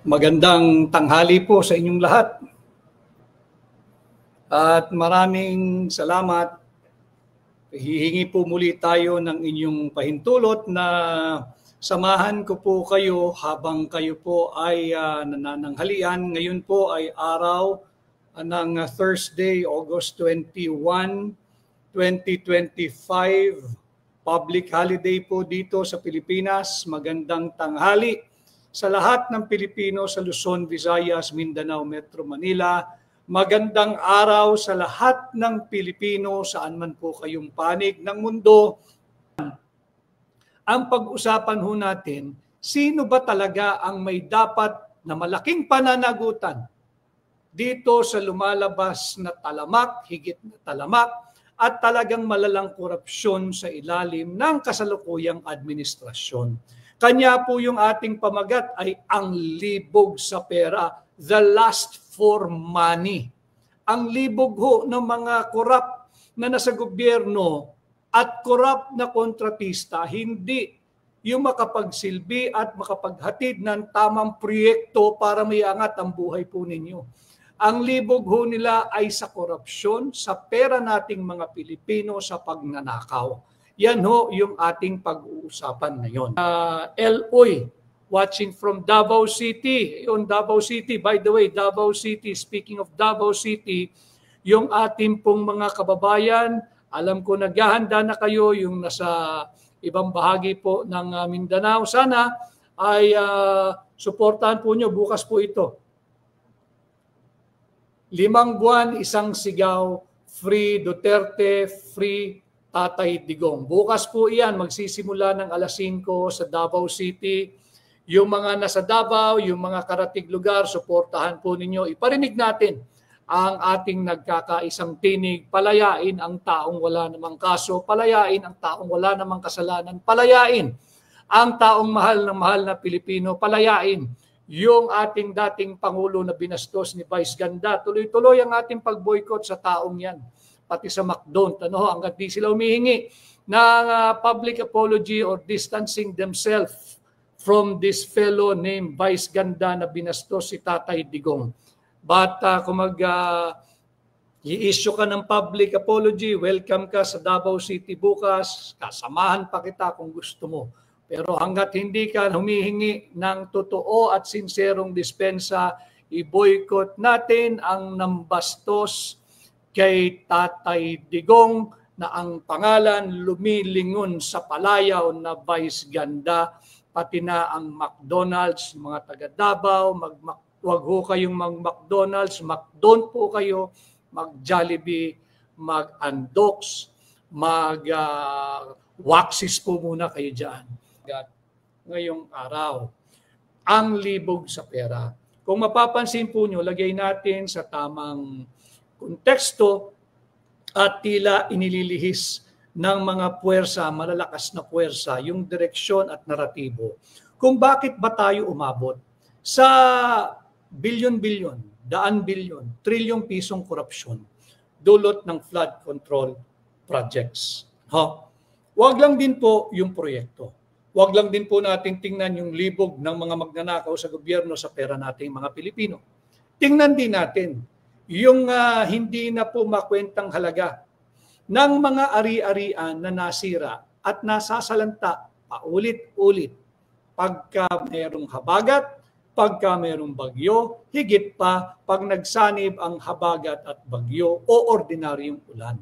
Magandang tanghali po sa inyong lahat. At maraming salamat. Hihingi po muli tayo ng inyong pahintulot na samahan ko po kayo habang kayo po ay nanananghalian. Ngayon po ay araw ng Thursday, August 21, 2025. Public holiday po dito sa Pilipinas. Magandang tanghali sa lahat ng Pilipino sa Luzon, Visayas, Mindanao, Metro Manila. Magandang araw sa lahat ng Pilipino saan man po kayong panig ng mundo. Ang pag-usapan ho natin, sino ba talaga ang may dapat na malaking pananagutan dito sa lumalabas na talamak, higit na talamak, at talagang malalang korupsyon sa ilalim ng kasalukuyang administrasyon. Kanya po yung ating pamagat ay ang libog sa pera, the lust for money. Ang libog ho ng mga korap na nasa gobyerno at korap na kontratista, hindi yung makapagsilbi at makapaghatid ng tamang proyekto para maiangat ang buhay po ninyo. Ang libog ho nila ay sa korupsyon, sa pera nating mga Pilipino, sa pagnanakaw. Yan ho yung ating pag-uusapan ngayon. Eloy, watching from Davao City. Yung Davao City, by the way, Davao City, speaking of Davao City, yung ating pong mga kababayan, alam ko naghahanda na kayo yung nasa ibang bahagi po ng Mindanao. Sana ay suportahan po nyo. Bukas po ito. 5 buwan, isang sigaw, free Duterte, free Tatay Digong. Bukas po iyan, magsisimula ng alas 5 sa Davao City. Yung mga nasa Davao, yung mga karatig lugar, suportahan po ninyo. Iparinig natin ang ating nagkakaisang tinig. Palayain ang taong wala namang kaso. Palayain ang taong wala namang kasalanan. Palayain ang taong mahal na Pilipino. Palayain yung ating dating Pangulo na binastos ni Vice Ganda. Tuloy-tuloy ang ating pag-boycott sa taong yan. Pati sa McDonald's, hanggat di sila humihingi ng public apology or distancing themselves from this fellow named Vice Ganda na binastos si Tatay Digong. But kung i-issue ka ng public apology, welcome ka sa Davao City bukas, kasamahan pa kita kung gusto mo. Pero hanggat hindi ka humihingi ng totoo at sinserong dispensa, i-boycott natin ang nambastos kay Tatay Digong na ang pangalan lumilingon sa palayaw na Vice Ganda, pati na ang McDonald's, mga taga Davao, wag ho kayong mag-McDonald's, McDonald's po kayo, mag-Jollibee, mag-Andox, mag-Waxis po muna kayo dyan. Ngayong araw, ang libog sa pera. Kung mapapansin po nyo, lagay natin sa tamang konteksto at tila inililihis ng mga puwersa, malalakas na puwersa, yung direksyon at naratibo. Kung bakit ba tayo umabot sa bilyon-bilyon, daan-bilyon, trilyong pisong korupsyon dulot ng flood control projects. Huwag lang din po yung proyekto. Huwag lang din po natin tingnan yung libog ng mga magnanakaw sa gobyerno sa pera nating mga Pilipino. Tingnan din natin yung hindi na po makwentang halaga ng mga ari-arian na nasira at nasasalanta paulit-ulit pagka mayroong habagat, pagka mayroong bagyo, higit pa pag nagsanib ang habagat at bagyo o ordinaryong ulan.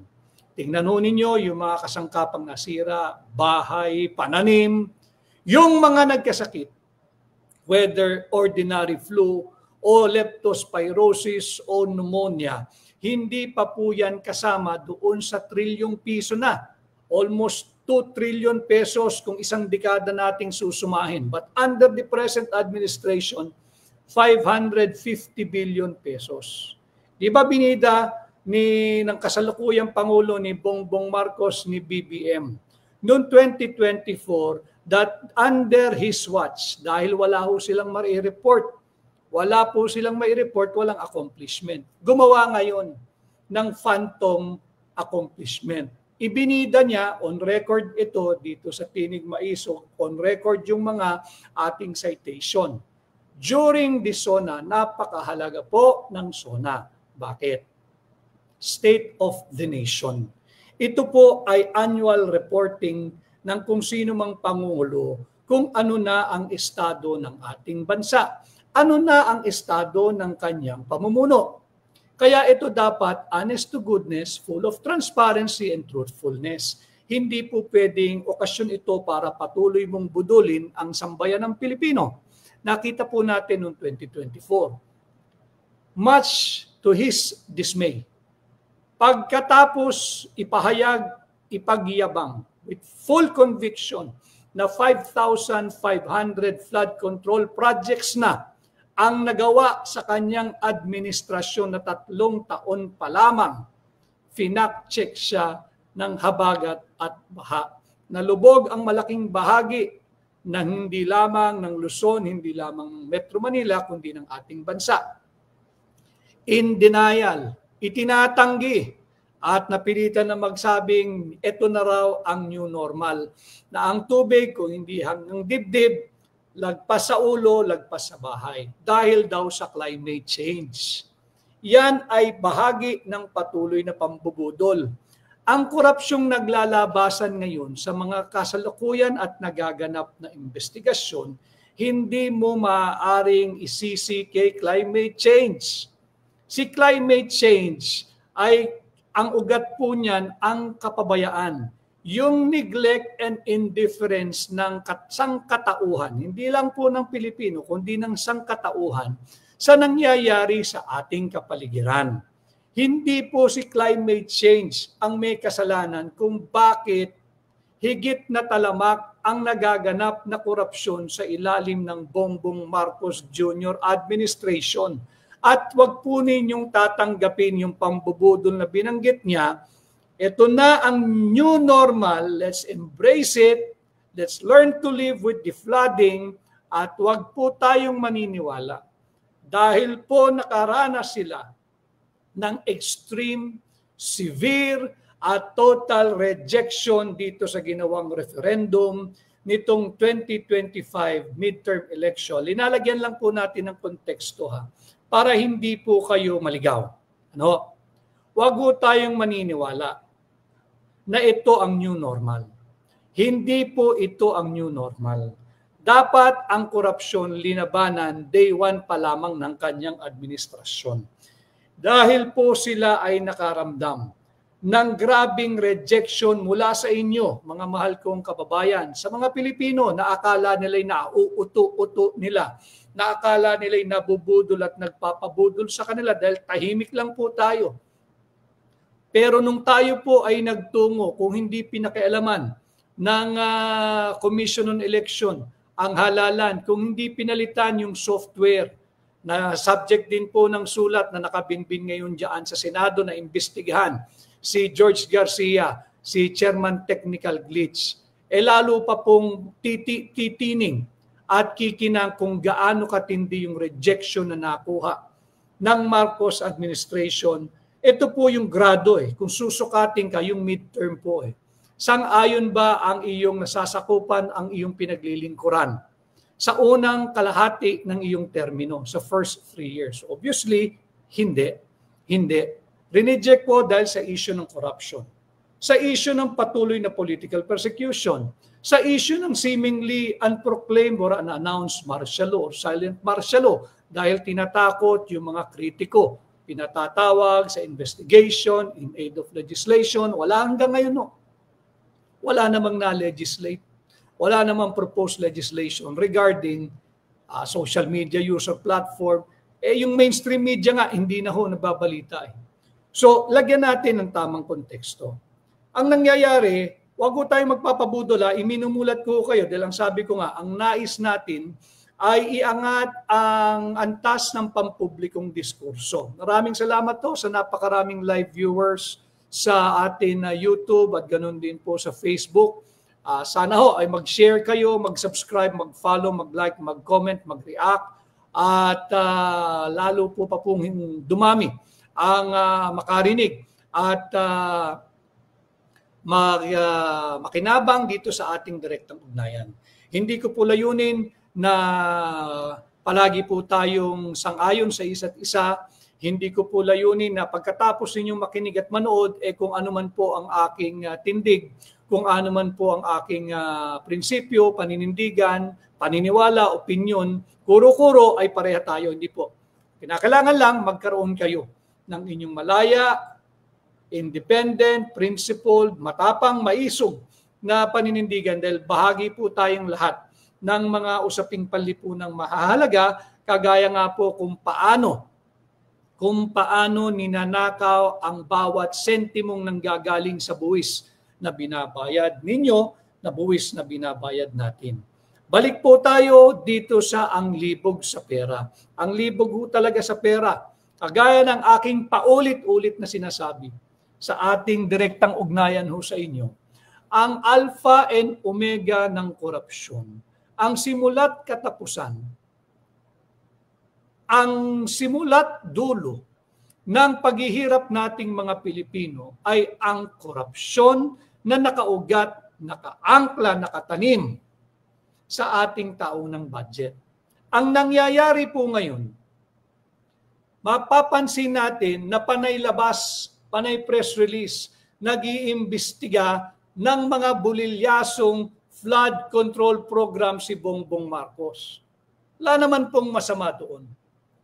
Tingnan ho ninyo yung mga kasangkapang nasira, bahay, pananim, yung mga nagkasakit, whether ordinary flu o leptospirosis o pneumonia, hindi pa po yan kasama doon sa trilyong piso na. Almost 2 trillion pesos kung isang dekada nating susumahin. But under the present administration, 550 billion pesos. Di ba binida ng kasalukuyang Pangulo ni Bongbong Marcos ni BBM noong 2024 that under his watch, dahil wala ho silang mai-report, walang accomplishment. Gumawa ngayon ng phantom accomplishment. Ibinida niya, on record ito dito sa Tinig Mais, on record yung mga ating citation. during the SONA, napakahalaga po ng SONA. Bakit? State of the Nation. Ito po ay annual reporting ng kung sino mang pangulo kung ano na ang estado ng ating bansa. Ano na ang estado ng kanyang pamumuno. Kaya ito dapat honest to goodness, full of transparency and truthfulness. Hindi po pwedeng okasyon ito para patuloy mong budulin ang sambayan ng Pilipino. Nakita po natin noong 2024. Much to his dismay. Pagkatapos ipahayag, ipagyabang with full conviction na 5,500 flood control projects na ang nagawa sa kanyang administrasyon na 3 taon pa lamang, finak-check siya ng habagat at baha. Nalubog ang malaking bahagi ng hindi lamang ng Luzon, hindi lamang Metro Manila, kundi ng ating bansa. In denial, itinatanggi at napilitan na magsabing ito na raw ang new normal. Na ang tubig kung hindi hanggang dibdib, lagpas sa ulo, lagpas sa bahay. Dahil daw sa climate change. Yan ay bahagi ng patuloy na pambubudol. Ang korupsyong naglalabasan ngayon sa mga kasalukuyan at nagaganap na investigasyon, hindi mo maaaring isisi kay climate change. Si climate change ay ang ugat po niyan ang kapabayaan. Yung neglect and indifference ng sangkatauhan, hindi lang po ng Pilipino, kundi ng sangkatauhan sa nangyayari sa ating kapaligiran. Hindi po si climate change ang may kasalanan kung bakit higit na talamak ang nagaganap na korupsyon sa ilalim ng Bongbong Marcos Jr. administration. At wag po ninyong tatanggapin yung pambubudol na binanggit niya. Ito na ang new normal. Let's embrace it. Let's learn to live with the flooding. At wag po tayong maniniwala. Dahil po nakaranas sila ng extreme, severe, at total rejection dito sa ginawang referendum nitong 2025 midterm election. Linalagyan lang po natin ng konteksto para hindi po kayo maligaw. Ano? Huwag po tayong maniniwala na ito ang new normal. Hindi po ito ang new normal. Dapat ang korupsyon linabanan day 1 pa lamang ng kanyang administrasyon. Dahil po sila ay nakaramdam ng grabing rejection mula sa inyo, mga mahal kong kababayan, sa mga Pilipino na akala nila'y nauuto-uto nila, na akala nila'y nabubudol at nagpapabudol sa kanila dahil tahimik lang po tayo. Pero nung tayo po ay nagtungo, kung hindi pinakialaman ng Commission on Election, ang halalan, kung hindi pinalitan yung software, na subject din po ng sulat na nakabinbin ngayon dyan sa Senado na imbestigahan si George Garcia, si Chairman Technical Glitch, lalo pa pong titining at kikinang kung gaano katindi yung rejection na nakuha ng Marcos administration. Ito po yung grado kung susukatin ka yung midterm po Sang-ayon ba ang iyong nasasakupan, ang iyong pinaglilingkuran sa unang kalahati ng iyong termino, sa first 3 years? Obviously, hindi. Rineject po dahil sa issue ng corruption, sa issue ng patuloy na political persecution, sa issue ng seemingly unproclaimed or unannounced martial law or silent martial law dahil tinatakot yung mga kritiko, pinatatawag sa investigation in aid of legislation. Wala hanggang ngayon, wala namang na-legislate. Wala namang proposed legislation regarding social media user platform. Yung mainstream media nga, hindi na nababalita. So, lagyan natin ng tamang konteksto. Ang nangyayari, wag ko tayong magpapabudol. Iminumulat ko kayo dahil ang sabi ko nga, ang nais natin ay iangat ang antas ng pampublikong diskurso. Maraming salamat sa napakaraming live viewers sa atin na YouTube at ganun din po sa Facebook. Sana ay mag-share kayo, mag-subscribe, mag-follow, mag-like, mag-comment, mag-react at lalo po pa pong dumami ang makarinig at makinabang dito sa ating direktang ugnayan. Hindi ko po layunin na palagi po tayong sang-ayon sa isa't isa. Hindi ko po layunin na pagkatapos ninyong makinig at manood, kung ano man po ang aking tindig, kung ano man po ang aking prinsipyo, paninindigan, paniniwala, opinyon, kuro-kuro ay pareha tayo. Hindi po. Kinakailangan lang magkaroon kayo ng inyong malaya, independent, principled, matapang, maisog na paninindigan dahil bahagi po tayong lahat ng mga usaping panlipunang mahahalaga, kagaya nga po kung paano ninanakaw ang bawat sentimong nanggagaling sa buwis na binabayad ninyo, na buwis na binabayad natin. Balik po tayo dito sa ang libog sa pera. Ang libog ho talaga sa pera, kagaya ng aking paulit-ulit na sinasabi sa ating direktang ugnayan ho sa inyo, ang alpha and omega ng korupsyon, ang simula't katapusan, ang simula't dulo ng paghihirap nating mga Pilipino ay ang korupsyon na nakaugat, nakaangkla, nakatanim sa ating taunang budget. Ang nangyayari po ngayon, mapapansin natin na panay labas, panay press release, nag-iimbestiga ng mga bulilyasong flood control program si Bongbong Marcos. Wala naman pong masama doon.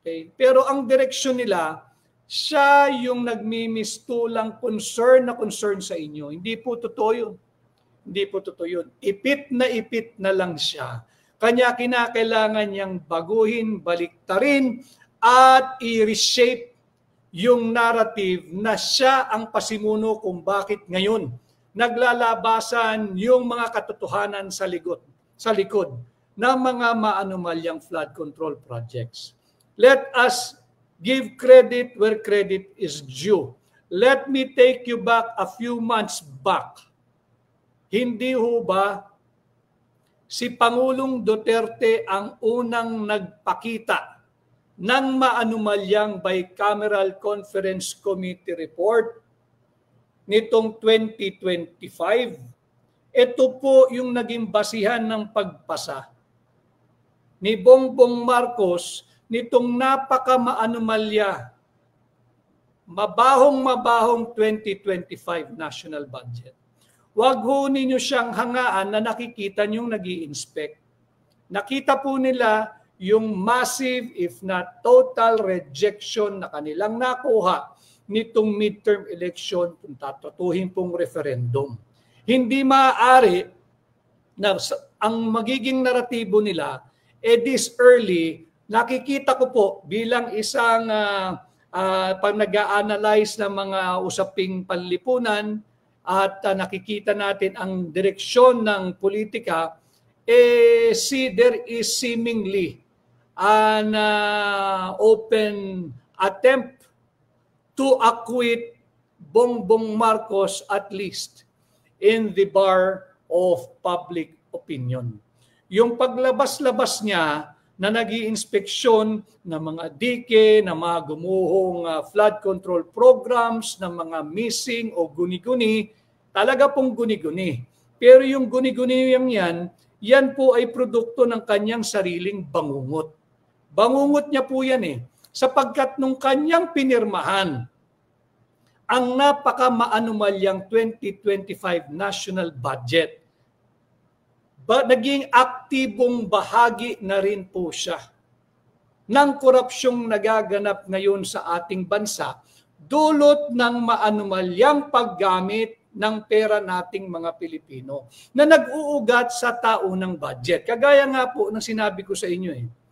Okay? Pero ang direksyon nila, siya yung nagmimistulang concern sa inyo. Hindi po totoo yun. Hindi po totoo yun. Ipit na lang siya. Kanya kinakailangan niyang baguhin, baliktarin, at i-reshape yung narrative na siya ang pasimuno kung bakit ngayon naglalabasan yung mga katotohanan sa likod ng mga maanumalyang flood control projects. Let us give credit where credit is due. Let me take you back a few months back. Hindi ho ba si Pangulong Duterte ang unang nagpakita ng maanumalyang bicameral conference committee report nitong 2025? Ito po yung naging basihan ng pagpasa ni Bongbong Marcos nitong napaka-maanumalya, mabahong 2025 national budget. Huwag ho ninyo siyang hangaan na nakikita niyong nag-i-inspect. Nakita po nila yung massive, if not total rejection na kanilang nakuha nitong midterm election kung tatutuhin pong referendum. Hindi maaari na ang magiging naratibo nila, this early, nakikita ko po bilang isang pag nag-a-analyze ng mga usaping panlipunan at nakikita natin ang direksyon ng politika, there is seemingly an open attempt to acquit Bongbong Marcos at least in the bar of public opinion. Yung paglabas-labas niya na nag-iinspeksyon ng mga dike, ng mga gumuhong flood control programs, ng mga missing o guni-guni, talaga pong guni-guni. Pero yung guni-guni yan po ay produkto ng kanyang sariling bangungot. Bangungot niya po yan sapagkat nung kanyang pinirmahan ang napaka-maanumalyang 2025 national budget, naging aktibong bahagi na rin po siya ng korupsyong nagaganap ngayon sa ating bansa, dulot ng maanumalyang paggamit ng pera nating mga Pilipino na nag-uugat sa taunang budget. Kagaya nga po ng sinabi ko sa inyo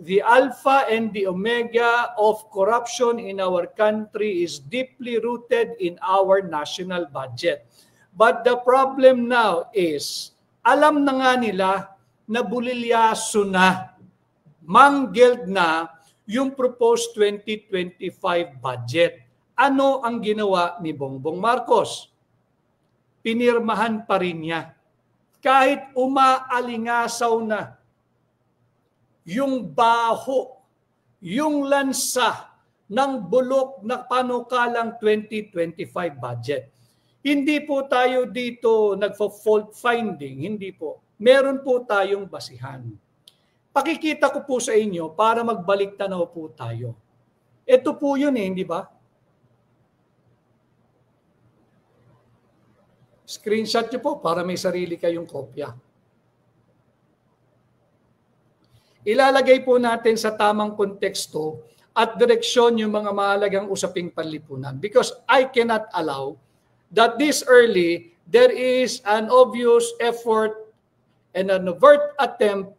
the alpha and the omega of corruption in our country is deeply rooted in our national budget. But the problem now is, alam na nga nila na bulilyaso na, manggeld na yung proposed 2025 budget. Ano ang ginawa ni Bongbong Marcos? Pinirmahan pa rin niya. Kahit umaalingasaw na yung baho, yung lansa ng bulok na panukalang 2025 budget. Hindi po tayo dito nagfo-fault finding, hindi po. Meron po tayong basihan. Pakikita ko po sa inyo para magbalik tanaw po tayo. Ito po yun hindi ba? Screenshot nyo po para may sarili kayong kopya. Ilalagay po natin sa tamang konteksto at direksyon yung mga mahalagang usaping panlipunan. Because I cannot allow that this early, there is an obvious effort and an overt attempt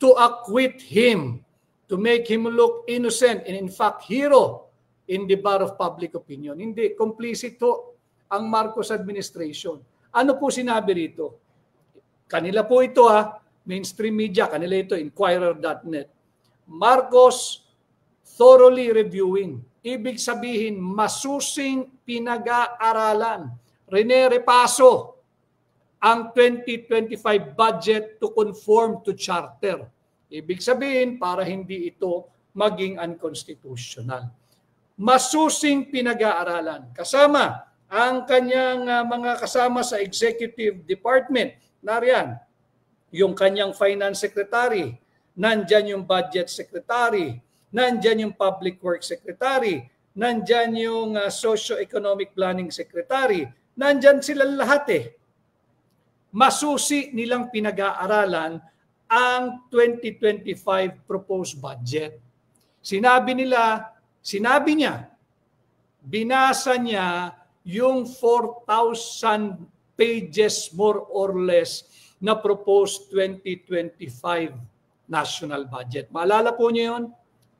to acquit him, to make him look innocent and in fact hero in the bar of public opinion. Hindi, complicit to ang Marcos administration. Ano po sinabi rito? Kanila po ito mainstream media, kanila ito, Inquirer.net. Marcos thoroughly reviewing. Ibig sabihin, masusing pinag-aaralan. Repaso ang 2025 budget to conform to charter. Ibig sabihin, para hindi ito maging unconstitutional. Masusing pinag-aaralan. Kasama ang kanyang mga kasama sa executive department. Nariyan, yung kanyang finance secretary, nandyan yung budget secretary, nandyan yung public works secretary, nandyan yung socio-economic planning secretary, nandyan sila lahat Masusi nilang pinag-aaralan ang 2025 proposed budget. Sinabi niya, binasa niya yung 4,000 pages more or less na proposed 2025 national budget. Maalala po niyo yun?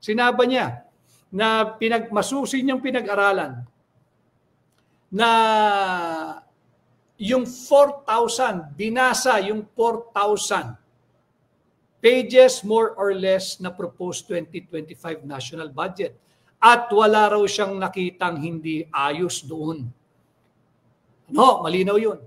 Sinabi niya na masusi niyang pinag-aralan na yung 4,000, binasa yung 4,000 pages more or less na proposed 2025 national budget. At wala raw siyang nakitang hindi ayos doon. No, malinaw yun.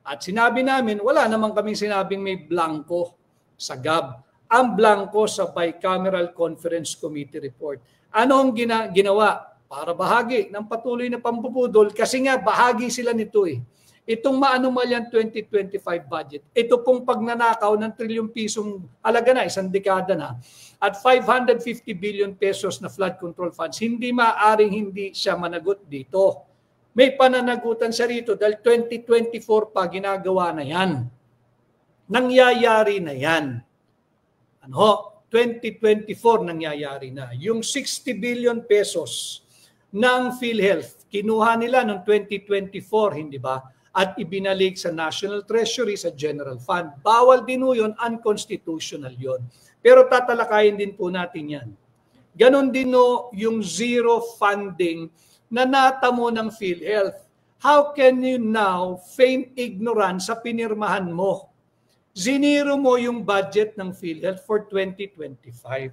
At sinabi namin, wala naman kaming sinabing may blanco sa GAB. Ang blanco sa Bicameral Conference Committee report. Ano ang ginawa? Para bahagi ng patuloy na pambubudol kasi nga bahagi sila nito Itong maanumalyang 2025 budget, ito pong pagnanakaw ng trilyong pisong halaga na, isang dekada na, at 550 billion pesos na flood control funds, hindi maaaring hindi siya managot dito. May pananagutan siya rito dahil 2024 pa ginagawa na yan. Nangyayari na yan. 2024 nangyayari na. Yung 60 billion pesos ng PhilHealth, kinuha nila noong 2024, hindi ba? At ibinalik sa National Treasury, sa General Fund. Bawal din yun, unconstitutional yun. Pero tatalakayin din po natin yan. Ganon din yung zero funding na natamo ng PhilHealth. How can you now feign ignorance sa pinirmahan mo? Ziniro mo yung budget ng PhilHealth for 2025.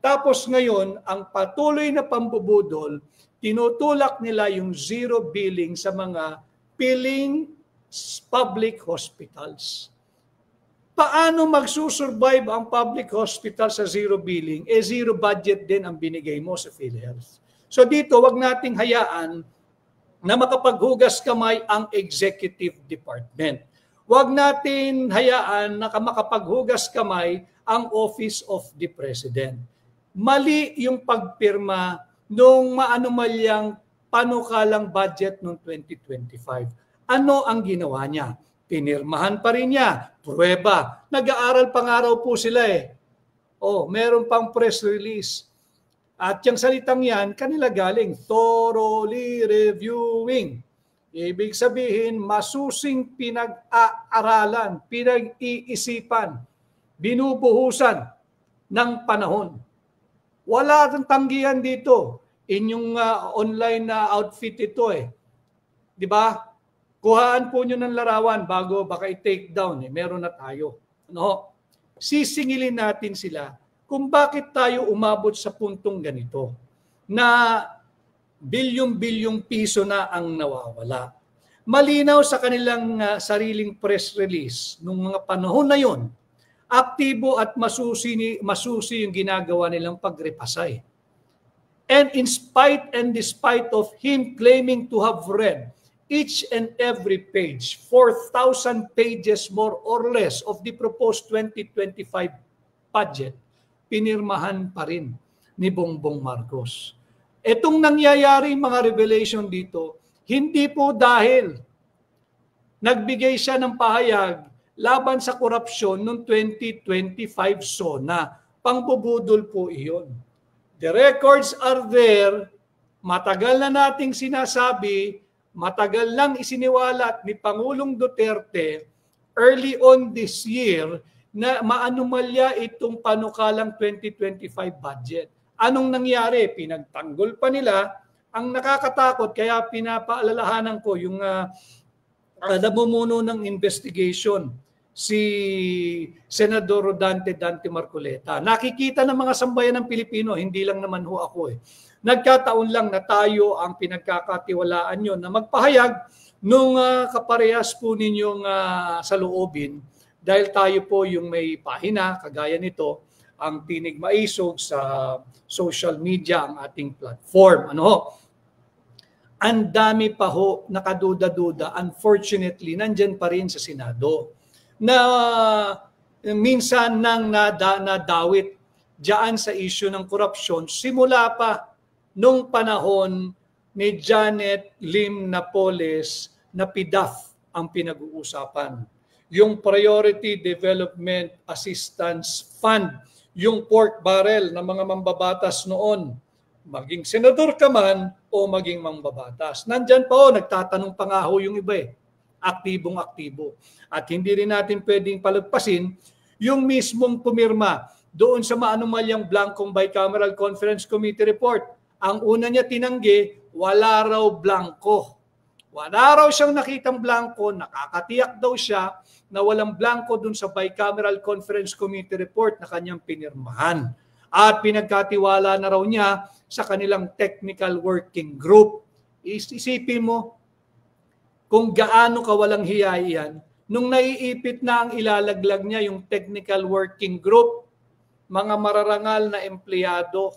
Tapos ngayon, ang patuloy na pambubudol, tinutulak nila yung zero billing sa mga piling public hospitals. Paano magsusurvive ang public hospital sa zero billing? Zero budget din ang binigay mo sa PhilHealth. So dito, wag nating hayaan na makapaghugas kamay ang executive department. Wag natin hayaan na makapaghugas kamay ang Office of the President. Mali yung pagpirma nung maanumalyang panukalang budget noong 2025. Ano ang ginawa niya? Pinirmahan pa rin niya. Pruweba. Nag-aaral pang araw po sila meron pang press release. At yung salitang yan, kanila galing. Thoroughly reviewing. Ibig sabihin, masusing pinag-aaralan, pinag-iisipan, binubuhusan ng panahon. Wala kang tanggihan dito. Inyong online na outfit ito Di ba? Kuhaan po nyo ng larawan bago baka i-take down. Meron na tayo. Sisingilin natin sila kung bakit tayo umabot sa puntong ganito na bilyong-bilyong piso na ang nawawala. Malinaw sa kanilang sariling press release nung mga panahon na yon, aktibo at masusi yung ginagawa nilang pagrepasay. And in spite and despite of him claiming to have read each and every page, 4,000 pages more or less of the proposed 2025 budget, pinirmahan pa rin ni Bongbong Marcos. Itong nangyayari mga revelation dito, hindi po dahil nagbigay siya ng pahayag laban sa korupsyon noong 2025 SONA. Pangbubudol po iyon. The records are there. Matagal na nating sinasabi, matagal lang isiniwalat ni Pangulong Duterte early on this year na maanumalya itong panukalang 2025 budget. Anong nangyari? Pinagtanggol pa nila. Ang nakakatakot, kaya pinapaalalahanan ko yung namumuno ng investigation, si Senador Rodante Dante Marcoleta. Nakikita ng mga sambayan ng Pilipino, hindi lang naman ho ako eh. Nagkataon lang na tayo ang pinagkakatiwalaan nyo na magpahayag nung kaparehas po ninyong saloobin, dahil tayo po yung may pahina, kagaya nito, ang Tinig Maisog sa social media, ang ating platform. Ano ho? Ang dami pa ho nakaduda-duda, unfortunately, nandyan pa rin sa Senado, na minsan nang nadawit diyan sa issue ng korupsyon, simula pa nung panahon ni Janet Lim Napoles na PDAF ang pinag-uusapan. Yung Priority Development Assistance Fund, yung pork barrel ng mga mambabatas noon, maging senador ka man o maging mambabatas. Nandyan pa o, nagtatanong pa nga ho yung iba eh. Aktibong-aktibo. At hindi rin natin pwedeng palagpasin yung mismong pumirma doon sa maanumalyang blankong Bicameral Conference Committee report. Ang una niya tinanggi, wala raw blanko. Wala raw siyang nakitang blanko, nakakatiyak daw siya na walang blanko doon sa Bicameral Conference Committee report na kanyang pinirmahan. At pinagkatiwala na raw niya sa kanilang technical working group. Isipin mo kung gaano kawalang hiya yan, nung naiipit na ang ilalaglag niya yung technical working group, mga mararangal na empleyado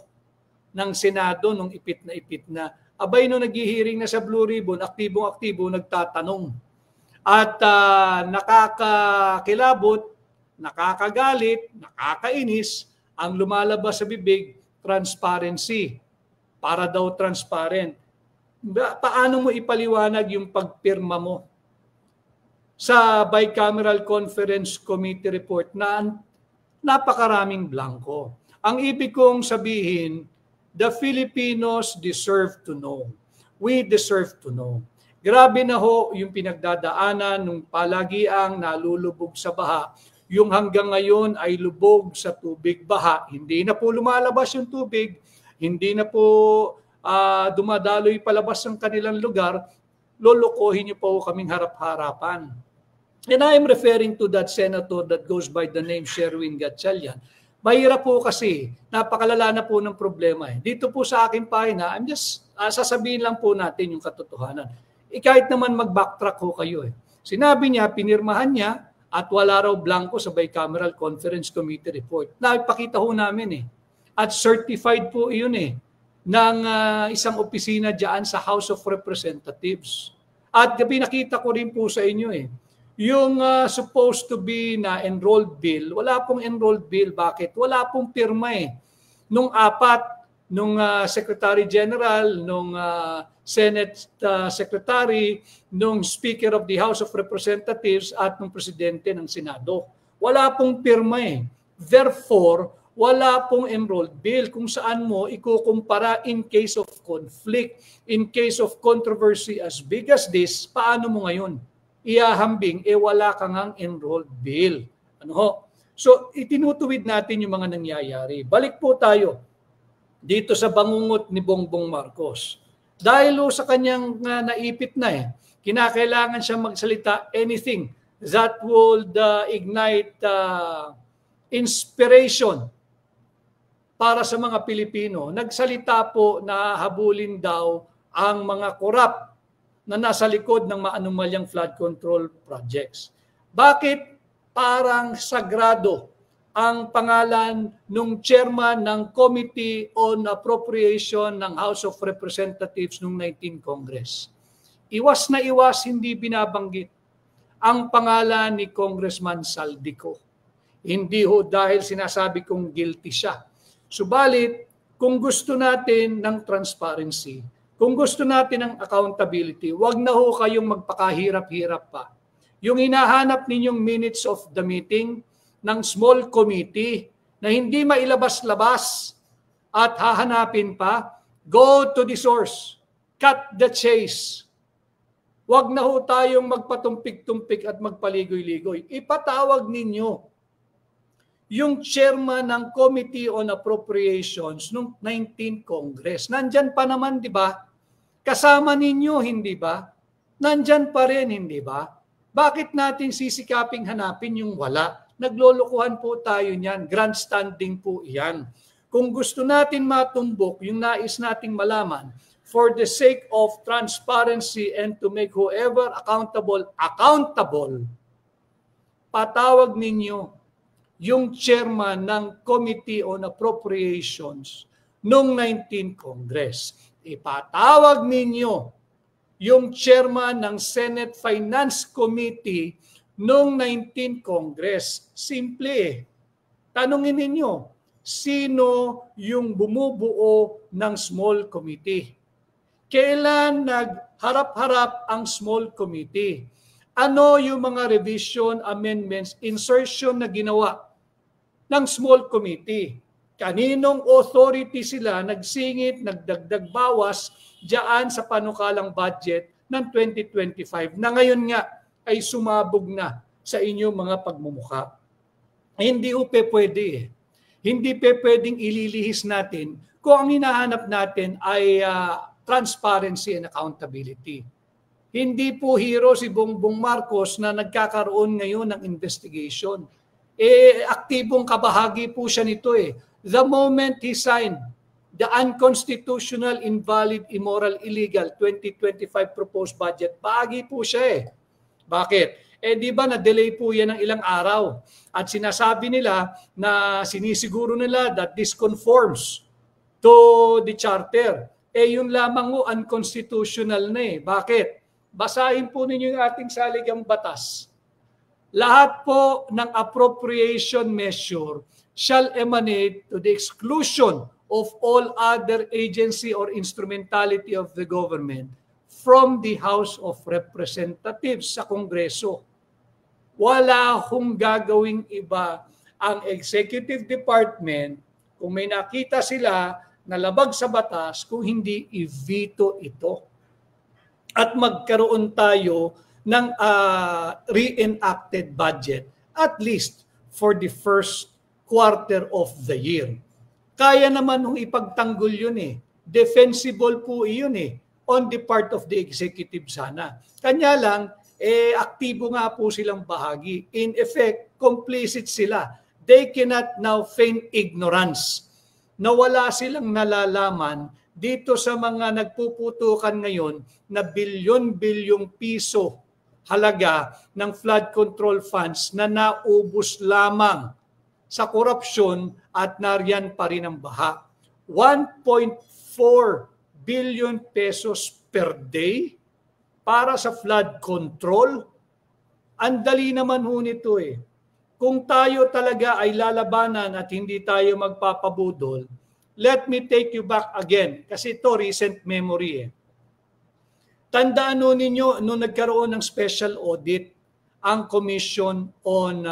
ng Senado nung ipit na, abay nung naghihiring na sa Blue Ribbon, aktibong-aktibo nagtatanong. At nakakakilabot, nakakagalit, nakakainis, ang lumalabas sa bibig, transparency. Para daw transparent. Paano mo ipaliwanag yung pagpirma mo sa Bicameral Conference Committee report na napakaraming blanko? Ang ibig kong sabihin, the Filipinos deserve to know. We deserve to know. Grabe na ho yung pinagdadaanan nung palagiang nalulubog sa baha. Yung hanggang ngayon ay lubog sa tubig baha. Hindi na po lumalabas yung tubig. Hindi na po dumadaloy palabas ng kanilang lugar. Lolokohin niyo po kaming harap-harapan. And I am referring to that senator that goes by the name Sherwin Gatchalian. Mahirap po kasi, napakalala na po ng problema eh. Dito po sa aking pahina, I'm just sasabihin lang po natin yung katotohanan. Kahit naman mag-backtrack ho kayo eh. Sinabi niya, pinirmahan niya, at wala raw blanko sa Bicameral Conference Committee report. Napakita ho namin eh. At certified po yun eh, ng isang opisina dyan sa House of Representatives. At pinakita ko rin po sa inyo eh, yung supposed to be na enrolled bill, wala pong enrolled bill. Bakit? Wala pong pirma eh. Nung Secretary General, nung Senate Secretary, nung Speaker of the House of Representatives at nung Presidente ng Senado. Wala pong pirma eh. Therefore, wala pong enrolled bill kung saan mo ikukumpara in case of conflict, in case of controversy as big as this, paano mo ngayon iahambing, wala kang ang enrolled bill. Ano ho? So, itinutuwid natin yung mga nangyayari. Balik po tayo dito sa bangungot ni Bongbong Marcos. Dahil sa kanyang naipit na kinakailangan siya magsalita anything that would ignite inspiration para sa mga Pilipino. Nagsalita po na habulin daw ang mga korap na nasa likod ng maanumalyang flood control projects. Bakit parang sagrado ang pangalan ng chairman ng Committee on Appropriation ng House of Representatives noong 19 Congress? Iwas na iwas, hindi binabanggit ang pangalan ni Congressman Saldico. Hindi ho dahil sinasabi kong guilty siya. Subalit, kung gusto natin ng transparency, kung gusto natin ng accountability, wag na ho kayong magpakahirap-hirap pa. Yung hinahanap ninyong minutes of the meeting ng small committee na hindi mailabas-labas at hahanapin pa, go to the source, cut the chase. Wag na ho tayong magpatumpik-tumpik at magpaligoy-ligoy. Ipatawag ninyo yung chairman ng Committee on Appropriations noong 19th Congress. Nandyan pa naman, di ba? Kasama ninyo, hindi ba? Nandyan pa rin, hindi ba? Bakit natin sisikaping hanapin yung wala? Naglolokohan po tayo niyan. Grandstanding po iyan. Kung gusto natin matumbok yung nais nating malaman, for the sake of transparency and to make whoever accountable, patawag ninyo yung chairman ng Committee on Appropriations noong 19th Congress. Ipatawag ninyo yung chairman ng Senate Finance Committee noong 19th Congress. Simple eh. Tanungin ninyo, sino yung bumubuo ng small committee? Kailan nagharap-harap ang small committee? Ano yung mga revision, amendments, insertion na ginawa ng small committee? Kaninong authority sila nagsingit, nagdagdag bawas diyan sa panukalang budget ng 2025 na ngayon nga ay sumabog na sa inyong mga pagmumukha? Hindi upe pwede eh. Hindi pwedeng ililihis natin kung ang hinahanap natin ay transparency and accountability. Hindi po hero si Bongbong Marcos na nagkakaroon ngayon ng investigation. Aktibong kabahagi po siya nito eh. The moment he signed the unconstitutional, invalid, immoral, illegal 2025 proposed budget, bahagi po siya eh. Bakit? Di ba na-delay po yan ng ilang araw? At sinasabi nila na sinisiguro nila that this conforms to the charter. Yun lamang ho unconstitutional na eh. Bakit? Basahin po ninyo yung ating saligang batas. Lahat po ng appropriation measure shall emanate to the exclusion of all other agency or instrumentality of the government from the House of Representatives sa Kongreso. Wala hong gagawing iba ang Executive Department kung may nakita sila na labag sa batas kung hindi i-veto ito. At magkaroon tayo ng re-enacted budget at least for the first quarter of the year. Kaya naman hong ipagtanggol yun eh. Defensible po yun eh on the part of the executive sana. Kanya lang, aktibo nga po silang bahagi. In effect, complicit sila. They cannot now feign ignorance na wala silang nalalaman dito sa mga nagpuputukan ngayon na bilyon-bilyong piso halaga ng flood control funds na naubos lamang sa korupsyon at nariyan pa rin ang baha. 1.4 billion pesos per day para sa flood control. Ang dali naman ho nito eh. Kung tayo talaga ay lalabanan at hindi tayo magpapabudol, let me take you back again kasi ito recent memory eh. Tandaan nun ninyo nung nagkaroon ng special audit ang Commission on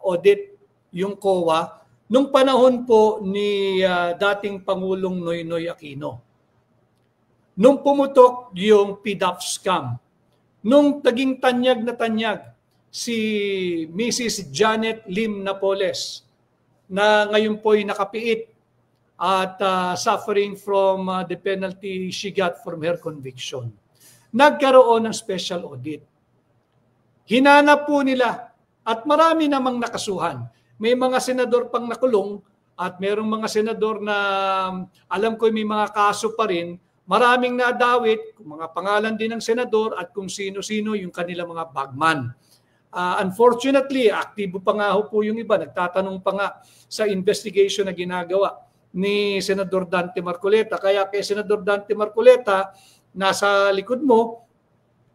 Audit, yung COA, nung panahon po ni dating Pangulong Noynoy Aquino. Nung pumutok yung PDAF scam, nung taging tanyag na tanyag si Mrs. Janet Lim Napoles na ngayon po ay nakapiit at suffering from the penalty she got from her conviction. Nagkaroon ng special audit. Hinanap po nila at marami namang nakasuhan. May mga senador pang nakulong at mayroong mga senador na alam ko may mga kaso pa rin. Maraming nadawit, mga pangalan din ng senador at kung sino-sino yung kanilang mga bagman. Unfortunately, aktibo pa nga po yung iba. Nagtatanong pa nga sa investigation na ginagawa ni Senador Dante Marcoleta. Kaya kay Senador Dante Marcoleta, nasa likod mo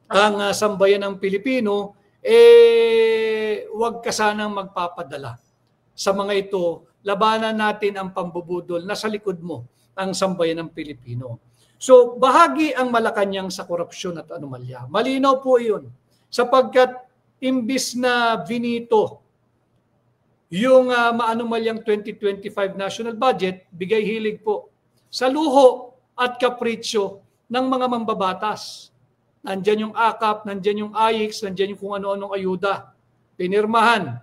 ang sambayan ng Pilipino, huwag ka sanang magpapadala sa mga ito, labanan natin ang pambubudol na sa likod mo, ang sambayan ng Pilipino. So, bahagi ang Malacanang sa korupsyon at anomalya. Malinaw po yun. Sapagkat imbis na vinito yung maanomalyang 2025 national budget, bigay hilig po sa luho at kapritsyo ng mga mambabatas. Nandyan yung AKAP, nandyan yung AIX, nandyan yung kung ano-anong ayuda. Pinirmahan.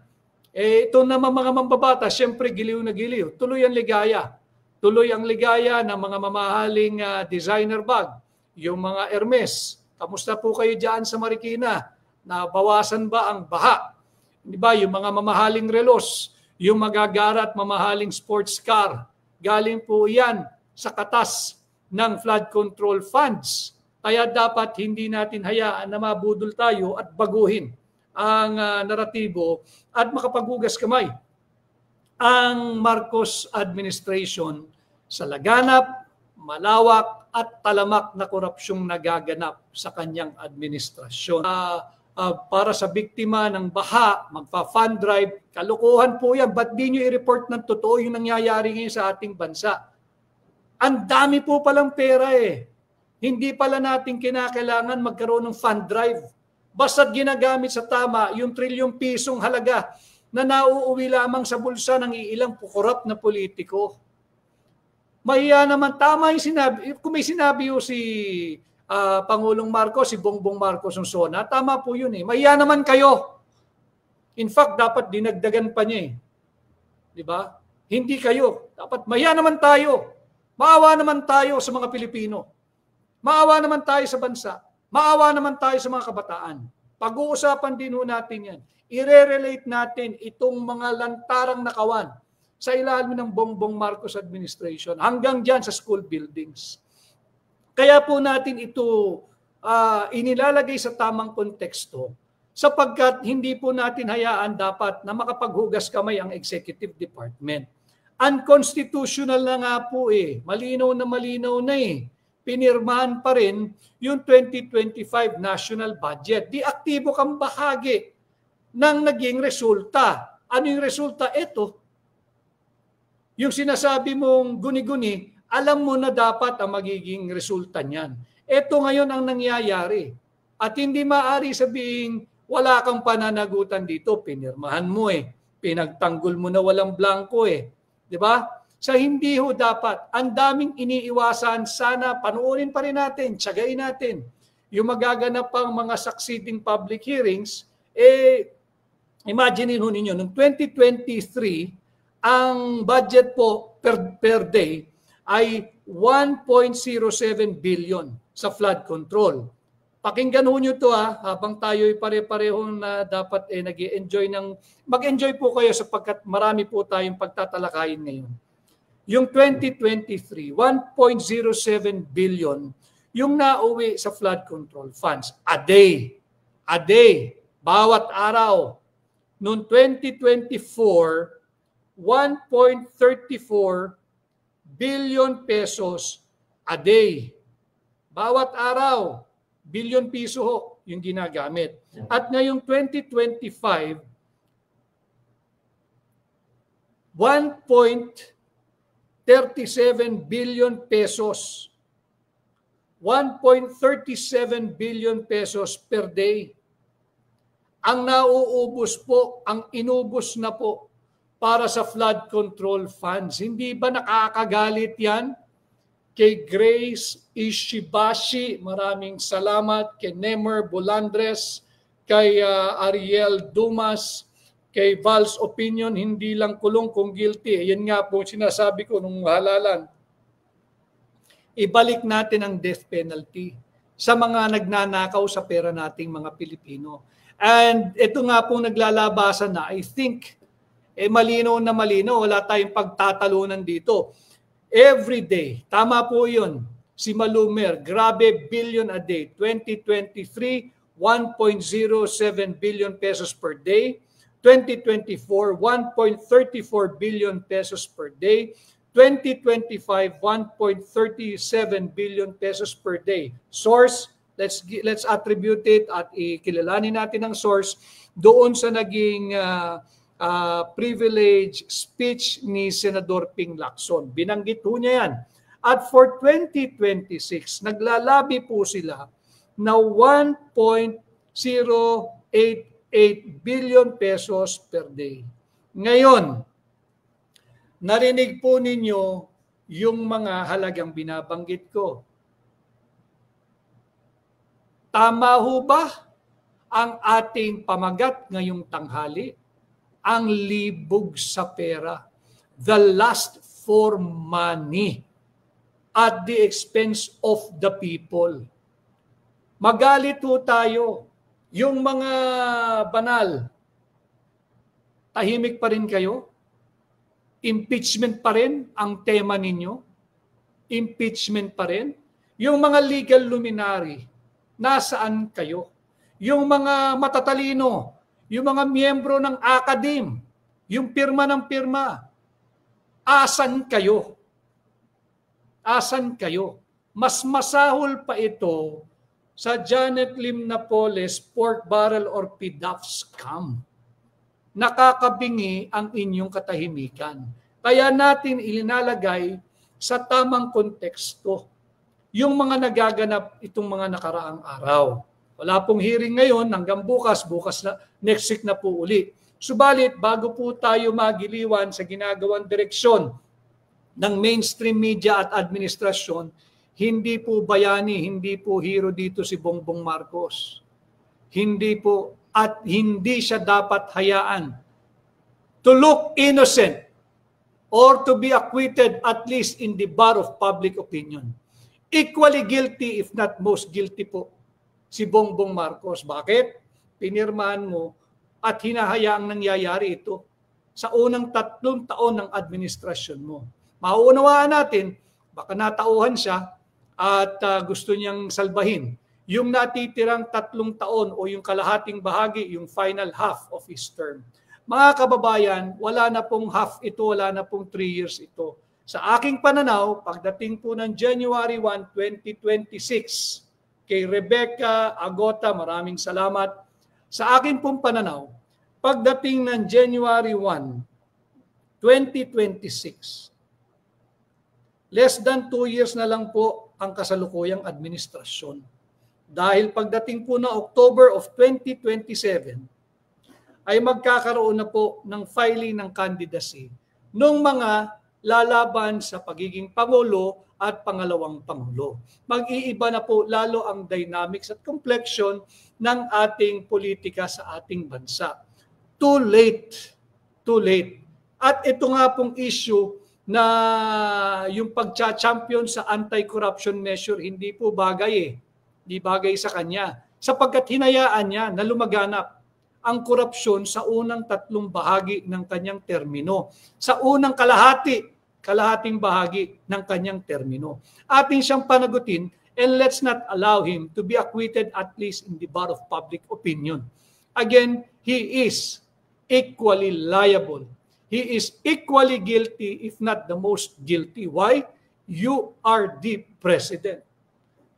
Ito naman mga mambabatas, syempre giliw na giliw. Tuloy ang ligaya. Tuloy ang ligaya ng mga mamahaling designer bag. Yung mga Hermes. Kamusta po kayo dyan sa Marikina? Nabawasan ba ang baha? Di ba? Yung mga mamahaling relos, yung magagara at mamahaling sports car. Galing po yan sa katas ng flood control funds. Kaya dapat hindi natin hayaan na mabudol tayo at baguhin ang naratibo at makapaghugas kamay ang Marcos administration sa laganap, malawak at talamak na korupsyong nagaganap sa kanyang administrasyon. Para sa biktima ng baha, magpa-fund drive, kalokohan po yan. Ba't di nyo i-report ng totoo yung nangyayari ngayon sa ating bansa? Ang dami po palang pera eh. Hindi pala natin kinakailangan magkaroon ng fund drive. Basta't ginagamit sa tama yung trilyong pisong halaga na nauuwi lamang sa bulsa ng iilang korap na politiko. Mahiya naman, tama yung sinabi. Kung may sinabi yung si Pangulong Marcos, si Bongbong Marcos ng SONA, tama po yun eh. Mahiya naman kayo. In fact, dapat dinagdagan pa niya eh. Di ba? Hindi kayo. Dapat mahiya naman tayo. Maawa naman tayo sa mga Pilipino. Maawa naman tayo sa bansa. Maawa naman tayo sa mga kabataan. Pag-uusapan din natin yan. I-relate natin itong mga lantarang nakawan sa ilalim ng Bongbong Marcos administration hanggang dyan sa school buildings. Kaya po natin ito inilalagay sa tamang konteksto sapagkat hindi po natin hayaan dapat na makapaghugas kamay ang executive department. Unconstitutional na nga po eh. Malinaw na eh. Pinirmahan pa rin yung 2025 national budget. Di aktibo kang bahagi ng naging resulta. Ano yung resulta? Ito. Yung sinasabi mong guni-guni, alam mo na dapat ang magiging resulta niyan. Ito ngayon ang nangyayari. At hindi maaari sabihin, wala kang pananagutan dito. Pinirmahan mo eh. Pinagtanggol mo na walang blanco eh. Di ba? Sa hindi ho dapat, ang daming iniiwasan, sana panuorin pa rin natin, tiyagain natin. Yung magaganap pang mga succeeding public hearings, imagine ho ninyo, noong 2023, ang budget po per day ay 1.07 billion sa flood control. Pakinggan ho nyo ito habang tayo pare-parehong na dapat nag-enjoy mag-enjoy po kayo sapagkat marami po tayong pagtatalakayin ngayon. Yung 2023, 1.07 billion yung nauwi sa flood control funds. A day, bawat araw. Noong 2024, 1.34 billion pesos a day. Bawat araw, billion piso ho yung ginagamit. At ngayong 2025, 1.37 billion pesos. 1.37 billion pesos per day. Ang nauubos po, ang inubos na po para sa flood control funds. Hindi ba nakakagalit yan? Kay Grace Ishibashi, maraming salamat. Kay Nemer Bolandres, kay Ariel Dumas, kay Val's Opinion, hindi lang kulong kung guilty. Yan nga po sinasabi ko nung halalan. Ibalik natin ang death penalty sa mga nagnanakaw sa pera nating mga Pilipino. And ito nga po naglalabasan na, I think, malinaw na malinaw, wala tayong pagtatalunan dito. Every day, tama po yun, si Malumer, grabe billion a day. 2023, 1.07 billion pesos per day. 2024, 1.34 billion pesos per day. 2025, 1.37 billion pesos per day. Source, let's attribute it at ikilalanin natin ang source doon sa naging privilege speech ni Senador Ping Lacson. Binanggit po niya yan. At for 2026, naglalabi po sila na 1.088 billion pesos per day. Ngayon, narinig po ninyo yung mga halagang binabanggit ko. Tama ho ba ang ating pamagat ngayong tanghali? Ang libog sa pera. The lust for money at the expense of the people. Magalit ho tayo. Yung mga banal, tahimik pa rin kayo? Impeachment pa rin ang tema ninyo? Impeachment pa rin? Yung mga legal luminary, nasaan kayo? Yung mga matatalino, yung mga miyembro ng academe, yung pirma ng pirma, asan kayo? Asan kayo? Mas masahol pa ito sa Janet Lim Napoles pork barrel or PDAF scam. Nakakabingi ang inyong katahimikan. Kaya natin ilinalagay sa tamang konteksto yung mga nagaganap itong mga nakaraang araw. Wala pong hearing ngayon hanggang bukas na, next week na po uli. Subalit, bago po tayo magiliwan sa ginagawang direksyon ng mainstream media at administrasyon, hindi po bayani, hindi po hero dito si Bongbong Marcos. Hindi po, at hindi siya dapat hayaan to look innocent or to be acquitted at least in the bar of public opinion. Equally guilty, if not most guilty po, si Bongbong Marcos. Bakit? Pinirmahan mo at hinahayaang nangyayari ito sa unang 3 taon ng administrasyon mo. Mauunawaan natin, baka natauhan siya at gusto niyang salbahin yung natitirang 3 taon o yung kalahating bahagi, yung final half of his term. Mga kababayan, wala na pong half ito, wala na pong 3 years ito. Sa aking pananaw, pagdating po ng January 1, 2026, kay Rebecca Agota, maraming salamat. Sa akin pong pananaw, pagdating ng January 1, 2026, less than 2 years na lang po ang kasalukuyang administrasyon. Dahil pagdating po ng October of 2027, ay magkakaroon na po ng filing ng candidacy ng mga lalaban sa pagiging Pangulo at pangalawang Pangulo. Mag-iiba na po lalo ang dynamics at complexion ng ating politika sa ating bansa. Too late. Too late. At ito nga pong issue na yung pagcha-champion sa anti-corruption measure, hindi po bagay eh. Hindi bagay sa kanya. Sapagkat hinayaan niya na lumaganap ang korupsyon sa unang 3 bahagi ng kanyang termino. Sa unang kalahating bahagi ng kanyang termino. Ating siyang panagutin, and let's not allow him to be acquitted at least in the bar of public opinion. Again, he is equally liable. He is equally guilty, if not the most guilty. Why? You are the president.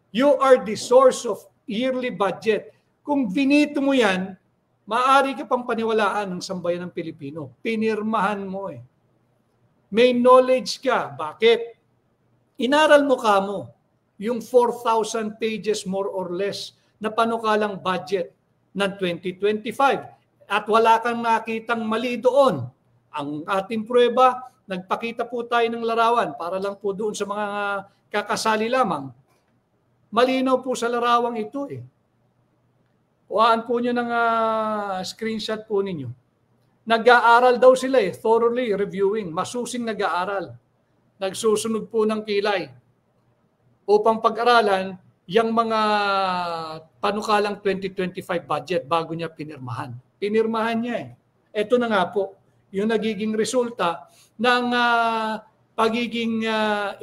You are the source of yearly budget. Kung binito mo yan, maaari ka pang paniwalaan ng sambayan ng Pilipino. Pinirmahan mo eh. May knowledge ka. Bakit? Inaral mo kamo yung 4,000 pages more or less na panukalang budget ng 2025 at wala kang nakitang mali doon. Ang ating prueba, nagpakita po tayo ng larawan para lang po doon sa mga kakasali lamang. Malinaw po sa larawang ito eh. Kuhaan po nyo ng screenshot po ninyo. Nag-aaral daw sila eh, thoroughly reviewing, masusing nag-aaral. Nagsusunod po ng kilay upang pag-aralan yung mga panukalang 2025 budget bago niya pinirmahan. Pinirmahan niya eh. Ito na nga po, yung nagiging resulta ng pagiging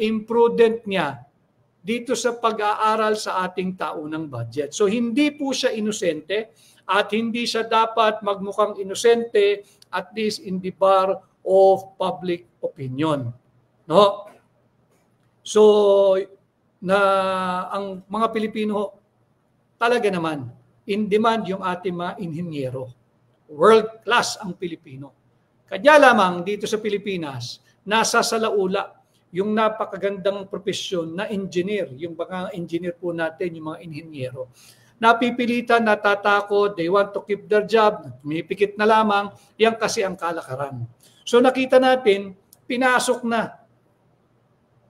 imprudent niya dito sa pag-aaral sa ating taunang budget. So hindi po siya inosente at hindi siya dapat magmukhang inosente at least in the bar of public opinion. No? So na ang mga Pilipino talaga naman in demand yung ating mga inhinyero. World class ang Pilipino. Kanya lamang dito sa Pilipinas, nasa salaula yung napakagandang profesyon na engineer, yung mga engineer po natin, yung mga inhinyero. Napipilitan, natatakot, they want to keep their job, pumipikit na lamang, yan kasi ang kalakaran. So nakita natin, pinasok na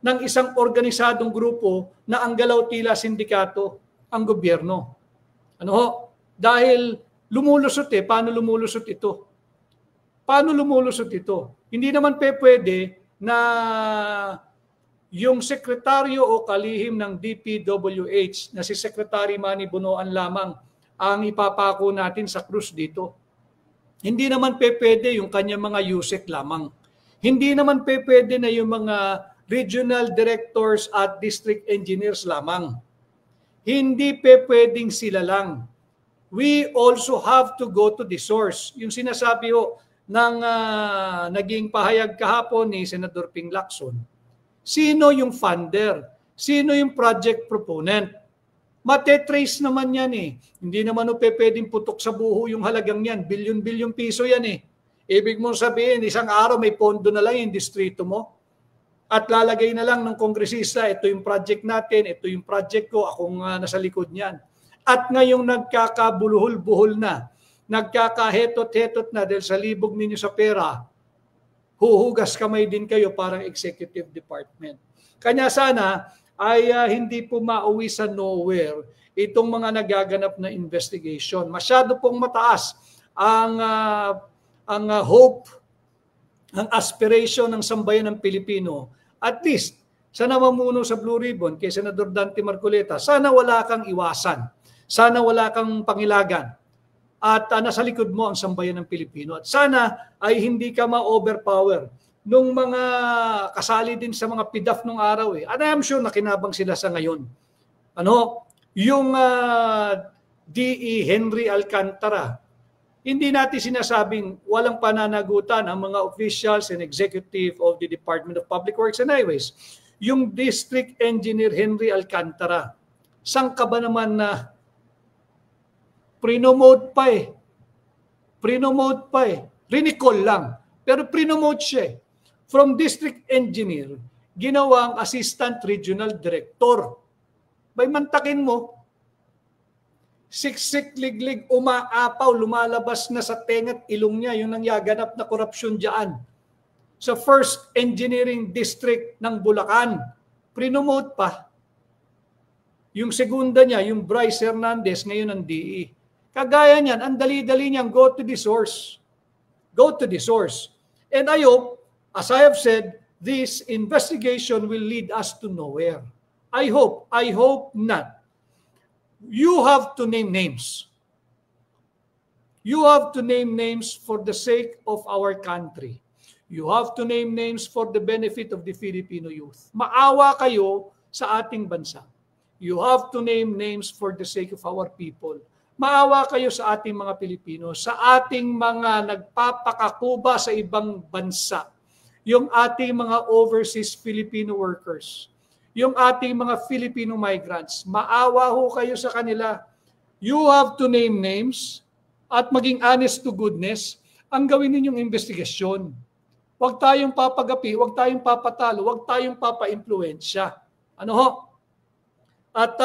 ng isang organisadong grupo na ang galaw tila sindikato, ang gobyerno. Ano ho? Dahil lumulusot paano lumulusot ito? Paano lumulusot ito? Hindi naman pwede na yung sekretaryo o kalihim ng DPWH na si Secretary Manny Bonoan lamang ang ipapako natin sa krus dito. Hindi naman pwede yung kanyang mga USEC lamang. Hindi naman pwede na yung mga regional directors at district engineers lamang. Hindi pwedeng sila lang. We also have to go to the source. Yung sinasabi ho ng naging pahayag kahapon ni Senador Ping Lacson. Sino yung funder? Sino yung project proponent? Matetrace naman yan Hindi naman pwedeng putok sa buho yung halagang yan. Bilyon-bilyon piso yan Ibig mong sabihin, isang araw may pondo na lang yung distrito mo. At lalagay na lang ng kongresista, ito yung project natin, ito yung project ko, akong nasa likod niyan. At ngayong nagkakabuluhol-buhol na, nagkakahetot-hetot na dahil sa libog ninyo sa pera, huhugas kamay din kayo parang executive department. Kanya sana ay hindi po mauwi sa nowhere itong mga nagaganap na investigation. Masyado pong mataas ang hope, ang aspiration ng sambayan ng Pilipino. At least, sa namamuno sa Blue Ribbon kay Senador Dante Marcoleta, sana wala kang iwasan. Sana wala kang pangilagan. At nasa likod mo ang sambayan ng Pilipino. At sana ay hindi ka ma-overpower nung mga kasali din sa mga PIDAF nung araw And I am sure nakinabang sila sa ngayon. Yung DE Henry Alcantara, hindi natin sinasabing walang pananagutan ang mga officials and executive of the Department of Public Works and Highways. Yung District Engineer Henry Alcantara, saan ka ba naman na prinomote pa Prinomote pa Rinicol lang. Pero prinomote siya From District Engineer, ginawang Assistant Regional Director. Bay mantakin mo, siksik, liglig, umaapaw, lumalabas na sa tenga't ilong niya yung nangyaganap na korupsyon dyan. Sa First Engineering District ng Bulacan, prinomote pa. Yung segunda niya, yung Bryce Hernandez, ngayon ng DE. Kagaya niyan, ang dali-dali niyang go to the source. Go to the source. And I hope, as I have said, this investigation will lead us to nowhere. I hope not. You have to name names. You have to name names for the sake of our country. You have to name names for the benefit of the Filipino youth. Maawa kayo sa ating bansa. You have to name names for the sake of our people. Maawa kayo sa ating mga Pilipino, sa ating mga nagpapakakuba sa ibang bansa, yung ating mga overseas Filipino workers, yung ating mga Filipino migrants. Maawa ho kayo sa kanila. You have to name names at maging honest to goodness ang gawin ninyong investigasyon. Huwag tayong papagapi, huwag tayong papatalo, huwag tayong papa-impluensya. At